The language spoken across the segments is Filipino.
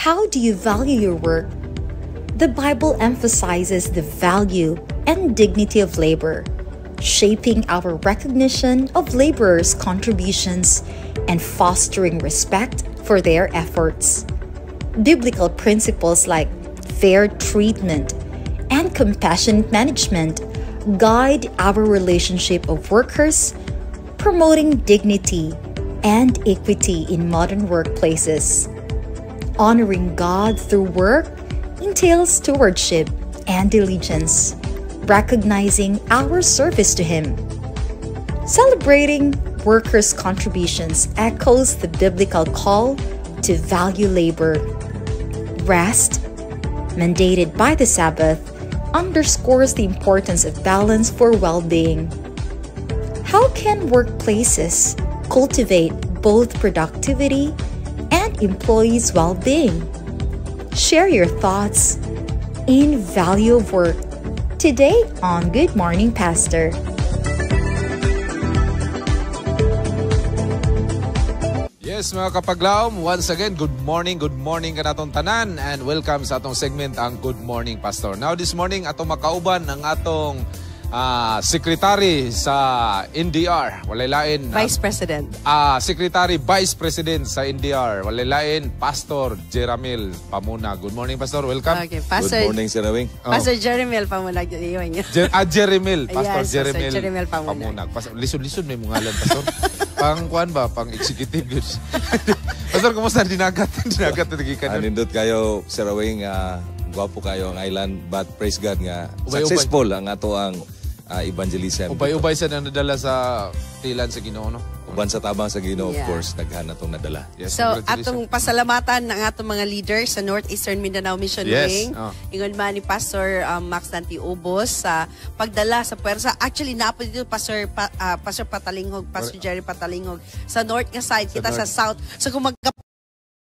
How do you value your work? The Bible emphasizes the value and dignity of labor, shaping our recognition of laborers' contributions and fostering respect for their efforts. Biblical principles like fair treatment and compassionate management guide our relationship of workers, promoting dignity and equity in modern workplaces. Honoring God through work entails stewardship and diligence, recognizing our service to Him. Celebrating workers' contributions echoes the biblical call to value labor. Rest, mandated by the Sabbath, underscores the importance of balance for well-being. How can workplaces cultivate both productivity and employees' well-being? Share your thoughts in Value of Work today on Good Morning Pastor. Yes, mga kapaglaom, once again, good morning ka natong tanan, and welcome sa atong segment, ang Good Morning Pastor. Now, this morning, atong makauban ang atong Secretary sa NDR, walay-lain. Vice President. Secretary Vice President sa NDR, walay-lain, Pastor Jeramil Pamuna. Good morning, Pastor. Welcome. Okay, Pastor. Good morning, Sir Rawing. Pastor Jeramil Pamuna. Jeramil. Pastor Yes, Jeramil Jeramil Pamuna. Lisod-lisod may mungalan, Pastor. Pang kuan ba? Pang executive yun. Pastor, kumusta? Dinagat na gikan. Nindot kayo, Sir Rawing. Gwapo kayo ang island, but praise God nga. Ubay-ubay. Successful ang ato ang evangelism. Ubay-ubay sa nadala sa tilan sa Ginoo, no? Uban sa tabang sa Ginoo, Yeah. of course, daghan atong nadala. Yes, So, congratulations. atong pasalamatan ng atong mga leaders sa Northeastern Mindanao Mission Yes, Wing. Ingon man ni Pastor Max Nanti-Ubos sa pagdala sa puwersa. Actually, napo dito Pastor Patalinghog, Pastor Jerry Patalinghog sa North nga side, kita sa South. So, kung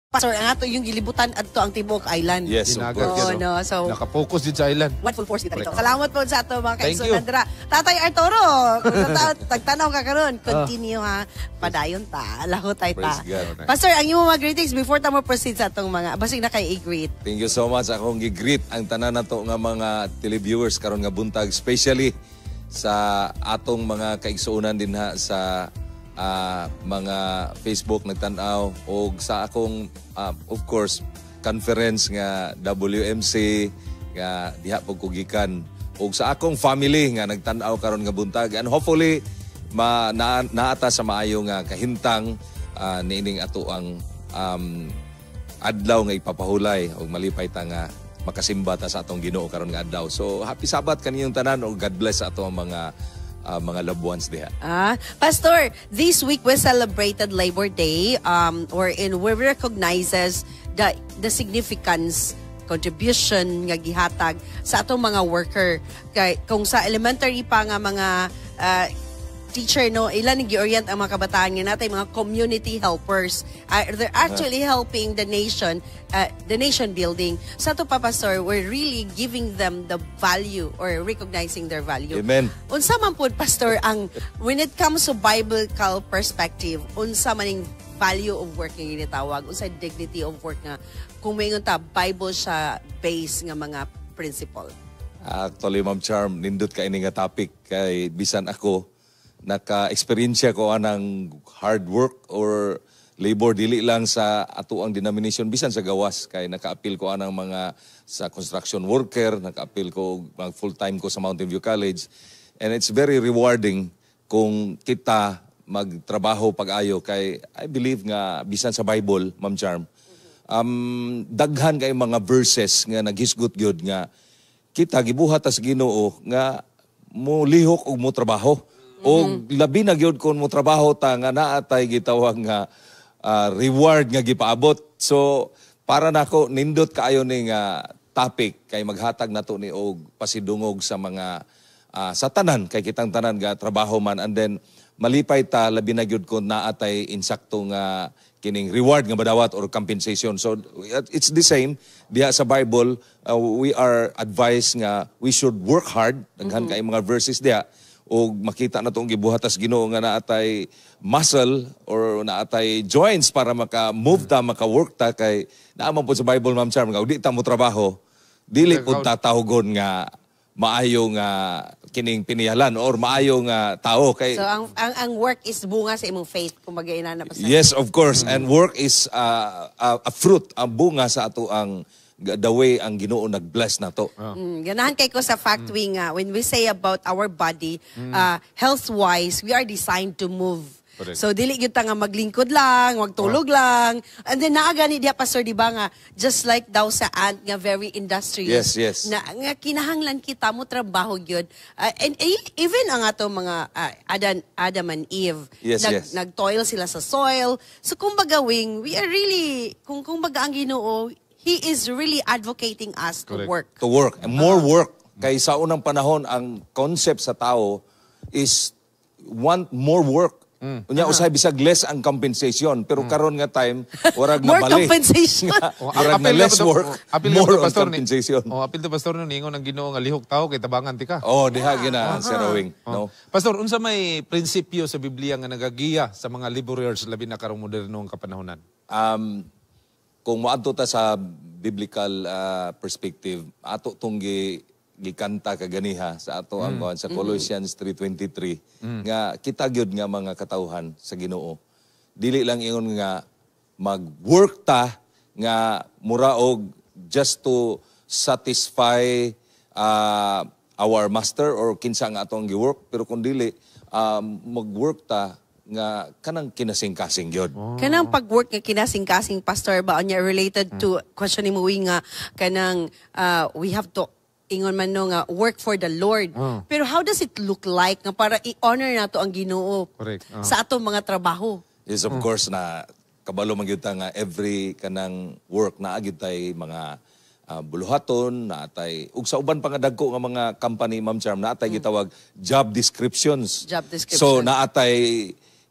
Pastor, ang ato yung gilibutan adto ang Tibuok Island. Yes, of Dinagat course. yan, no? So, naka-focus din sa island. one full force kita dito. Salamat po sa ato mga Thank kaigsunan you. dira. Tatay Arturo, kung tagtanaw ka karon, continue ha. Padayon ta, lahotay ta. Praise God. Pastor, ang imo mga greetings before ta mo proceed sa atong mga basig na kay i-greet. Thank you so much. Akong gigreet ang tanan nato nga mga televiewers karon nga buntag, especially sa atong mga kaigsuonan din ha sa mga Facebook nagtanaw o sa akong of course conference nga WMC nga diha pagkugikan o sa akong family nga nagtanaw karon nga buntag, and hopefully naata sa maayo nga kahintang niining ato ang adlaw nga ipapahulay o malipay ta nga makasimba ta sa atong Ginoo karon nga adlaw. So happy Sabbath kaniyong tanan o God bless sa ato ang mga loved ones diha. Pastor, this week we celebrated Labor Day, wherein we recognizes the significance, contribution nga gihatag sa atong mga worker. Kung sa elementary pa nga mga teacher, no, ilan yung gi-orient ang mga kabataan nga natin, mga community helpers. They're actually helping the nation building. Sa ito pa, Pastor, we're really giving them the value or recognizing their value. Amen. Unsa man po, Pastor, when it comes to biblical perspective, unsa man yung value of work nga ginitawag, unsa dignity of work nga, kung mayroon ta, Bible siya base nga mga principle. Actually, Ma'am Charm, nindot ka ini nga topic kay bisan ako naka-experience ko anang hard work or labor dili lang sa ato ang denomination bisan sa gawas kay naka-appeal ko anang mga sa construction worker, naka-appeal ko full-time ko sa Mountain View College, and it's very rewarding kung kita magtrabaho pag-ayo kay I believe nga bisan sa Bible, Ma'am Charm, daghan kay mga verses nga naghisgot gyud nga kita gibuhat as Ginoo nga mo lihok og mo trabaho. O labi na gyud kon mo trabaho ta nga naatay gitawag nga reward nga gipaabot. So para nako nindot kaayo ni nga topic kay maghatag nato ni og pasidungog sa mga sa tanan kay kitang tanan nga trabaho man, and then malipay ta labi na gyud kon naatay insakto nga kining reward nga badawat or compensation. So it's the same diha sa Bible. We are advised nga we should work hard. Daghan kay mga verses diha o makita na itong gibuhatas Ginoo nga naatay muscle or naatay joints para maka-move ta, maka-work ta, kay naaman po sa Bible, Ma'am Charm, nga di ta mo trabaho, dili po tatawgon nga maayo nga kining pinihalan or maayo nga tao. Kay, So ang work is bunga sa imong faith, kumbaga inana pa sa. yes, of course. And work is a fruit, ang bunga sa ato ang the way ang Ginoo nag-bless na to. Ganahan kay ko sa fact when we say about our body, health-wise, we are designed to move. Correct. So dili gyud ta nga maglingkod lang, magtulog lang. And then naa gani diha pastor di ba nga just like daw sa ant nga very industrious. Yes, yes. Na nga kinahanglan kita mo trabaho gyud. And even ang ato mga Adam and Eve, Yes, yes. nagtoil sila sa soil. So kumbaga we are really kung kumbaga ang Ginoo, He is really advocating us to Correct. work. To work. And more work. Kay sa unang panahon, ang concept sa tao is want more work. Unya usay bisag less ang compensation, pero karon nga time warag More na bali. compensation. Warag na less work, more on compensation. Apil to pastor ni ingon ang Ginoo nga lihok tao kay tabangan ti ka. Oh, diha gina Sir Owing. No. Pastor, unsa may prinsipyo sa Biblia nga nagagiya sa mga laborers labi na karong modernong kapanahonan? Kung moadto ta sa biblical perspective, ato tong gikanta kaganiha sa ato ang sa Colossians 3:23 nga kita gyud nga mga katawhan sa Ginoo. Dili lang ingon nga mag-work ta nga mura og just to satisfy our master or kinsa nga atong gi-work, pero kung dili mag-work ta nga kanang kinasing-kasing gyud. Kanang pag-work nga kinasing-kasing pastor ba nya related to question ni Muwi nga kanang we have to ingon man no nga work for the Lord. Pero how does it look like nga para i-honor nato ang Ginoo Correct. sa atong mga trabaho? Yes, of course na kabalo man gyud ta nga every kanang work na gyud tay mga buluhaton, naatay ug sa uban pa nga dagko nga mga company, Ma'am Charm, naatay gitawag job descriptions. Job description. So naatay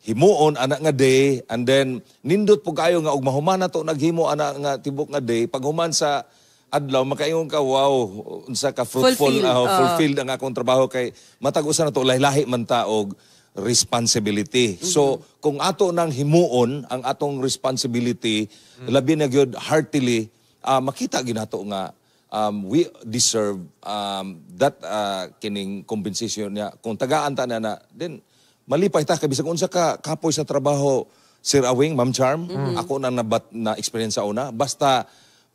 himuon ana nga day, and then nindot po kayo nga og mahumana to naghimo ana nga tibok nga day, pag human sa adlaw makaingon ka, wow, unsa ka fruitful, fulfilled ang akong trabaho, kay matag usa na to lahi-lahi man ta og responsibility. So kung ato nang himuon ang atong responsibility, labi na gyud heartily, makita ginato nga we deserve that kining compensation niya. Kung tagaan ta na then malipay ta kay bisag unsa ka kapoy sa trabaho, Sir Awing, Ma'am Charm, ako na experience sa una, basta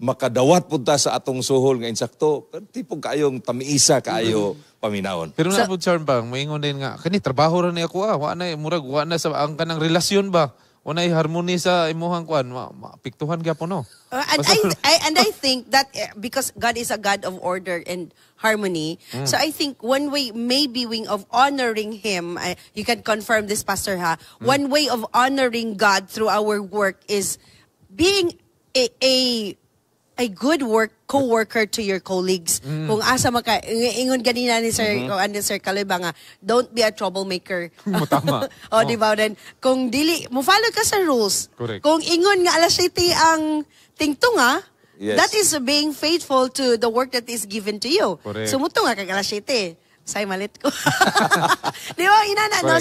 makadawat pud ta sa atong suhol nga insakto, tipong kayong tamiisa kayo paminawon. Pero na po Charm bang moingon din nga kani trabaho ra ni ako wa na murag wa na sa ang kanang relasyon ba? Unay harmony sa imuhang kuan, mapiktuhan gyapon no. And I think that because God is a God of order and harmony, so I think one way of honoring Him, you can confirm this, Pastor ha. One way of honoring God through our work is being a good co-worker to your colleagues. Kung asa maka ingon ganina ni Sir Sir Kaliba nga, don't be a troublemaker. Tama. O di ba then kung dili mo follow ka sa rules. Correct. Kung ingon nga alas 7 ang tingtunga, Yes. that is being faithful to the work that is given to you. Correct. Sumuto nga kag alas 7. Say malit ko. Di ba inana no?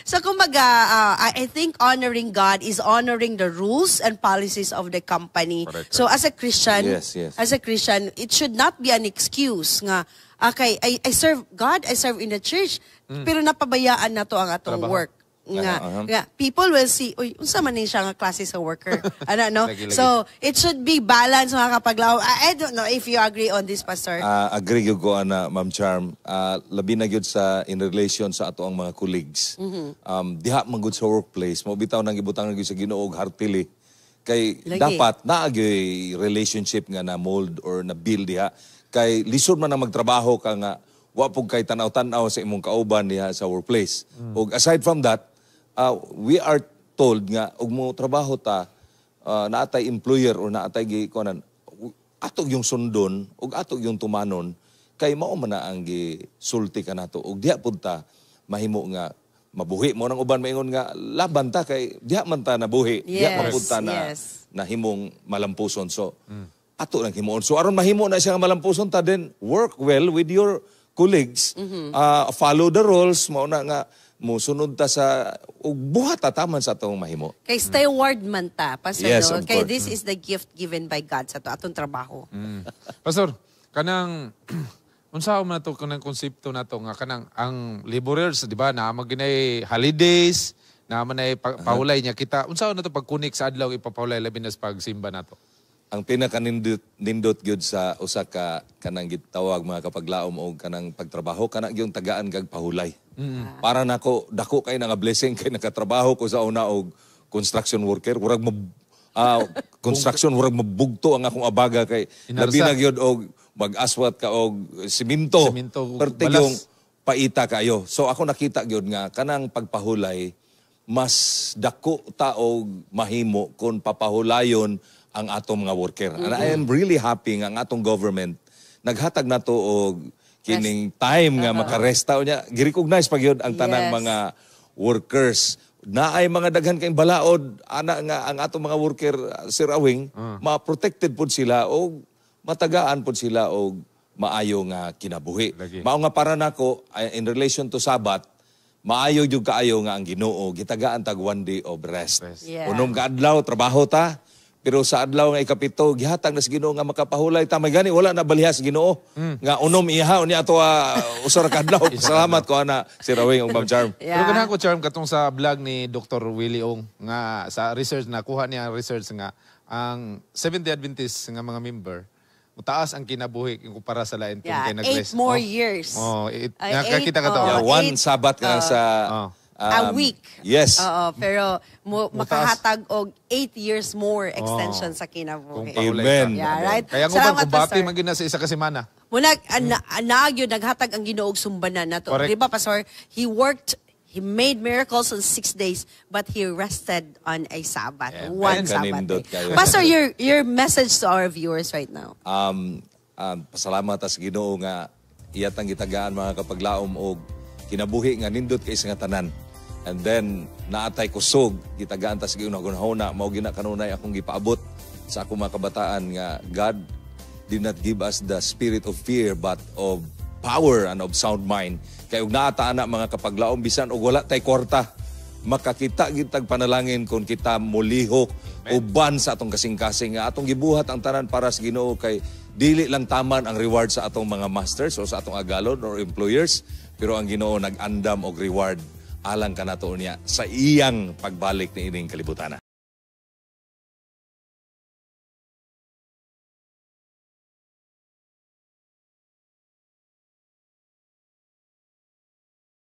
So kumbaga I think honoring God is honoring the rules and policies of the company. Correct. So as a Christian, Yes. as a Christian, it should not be an excuse nga okay, I serve God, I serve in the church, pero napabayaan na to ang atong Trabaho. work. Nga, people will see, uy, unsa man ni siya nga klase sa worker. Ano, no? Lagi. So, it should be balanced mga kapaglaw. I don't know if you agree on this, Pastor. Agree gyud ko ana, Ma'am Charm. Labi na gyud sa in relation sa ato ang mga colleagues. Diha man gyud sa workplace, mo bitaw nang gibutang gyud sa Ginoo og heartily. Kay Lagi. dapat naa gyud relationship nga na mold or na build diha. Kay lisod man ang magtrabaho ka nga wa pug kay tanaw-tanaw sa imong kauban diha sa workplace. Og aside from that, we are told nga og mo trabaho ta naatay employer or naatay gikuanan atog yung sundon ug atog yung tumanon kay mao man na ang gisulti kanato ug diha pud ta mahimo nga mabuhi mo nang uban maingon nga laban ta kay diha man ta nabuhi diha man pud ta na nahimong malampuson. So ato lang himuon, so aron mahimo na siya nga malampuson ta, then work well with your colleagues, follow the rules, mauna nga, musunod ta sa, buhat taman sa atong mahimo. Kay steward man ta, Pastor. Yes, no? of Kay course. this is the gift given by God sa to atong trabaho. Pastor, kanang unsa man to kanang konsepto nato nga kanang ang laborers, di ba, na maginay holidays, na man ay pahulay niya kita. Unsa na to pagkunik sa adlaw ipapahulay labi na sa pagsimba nato? Ang pinaka-nindot gyud sa usa ka kanang gitawag mga kapaglaom o kanang pagtrabaho kanang yung tagaan kag pahulay. Para nako dako kay nga blessing kay nakatrabaho ko sa una og construction worker, murag construction murag mabugto ang akong abaga kay labi na gyud og mag-aswat ka og simento. Perte yung paita kayo. So ako nakita gyud nga kanang pagpahulay mas dako ta og mahimo kung papahulayon ang atong mga worker. And I am really happy nga ang atong government naghatag nato og kining time nga makaresta niya. Gi-recognize pa gyud ang tanang mga workers. Naay mga daghan kay balaod ana nga ang atong mga worker, Sir Awing, ma-protected pud sila o matagaan pud sila og maayo nga kinabuhi. Mao nga para nako in relation to Sabat, maayo jud kaayo nga ang Ginoo gitagaan tag one day of rest. Yeah. Unom ka adlaw trabaho ta, pero sa adlaw nga ikapito gihatag na sa Ginoo nga makapahulay ta, may gani wala na baliha sa Ginoo nga unom iha ni ato usara ka adlaw. Salamat ko ana si Rawing ug Ma'am Charm. Pero ganahan ko, Charm, katong sa vlog ni Dr. Willie Ong nga sa research na kuha niya research nga ang Seventh-day Adventist nga mga member mutaas ang kinabuhi kumpara sa lain kung kay 8 more years. Nakakita ka to. One Sabat ka sa a week. Yes. Pero makahatag og 8 years more extension sa kinabuhi. Amen. Yeah, right? Kaya kung Salamat, bati Pastor. magina sa isa ka semana. Muna, naagyo, naghatag ang Ginoo og sumbanan na to. Correct. Diba, Pastor? He made miracles on 6 days, but he rested on a Sabbath. One Sabbath Kanindot day. kayo. Pastor, your message to our viewers right now. Pasalamat sa Ginoo nga iyatang gitagaan mga kapaglaom og kinabuhi nga nindot kay nga tanan. And then naatay kusog gitagaan ta sa ginahuna mao gina kanunay akong gipaabot sa akong mga kabataan nga God did not give us the spirit of fear but of power and of sound mind. Kay ug naa ta ana mga kapaglaom bisan og wala tay kwarta makakita gitag panalangin kung kita molihok uban sa atong kasing-kasing nga atong gibuhat ang tanan para sa Ginoo kay dili lang taman ang reward sa atong mga masters o sa atong agalon or employers, pero ang Ginoo nag-andam og reward alang kanato niya sa iyang pagbalik ni ining kalibutan.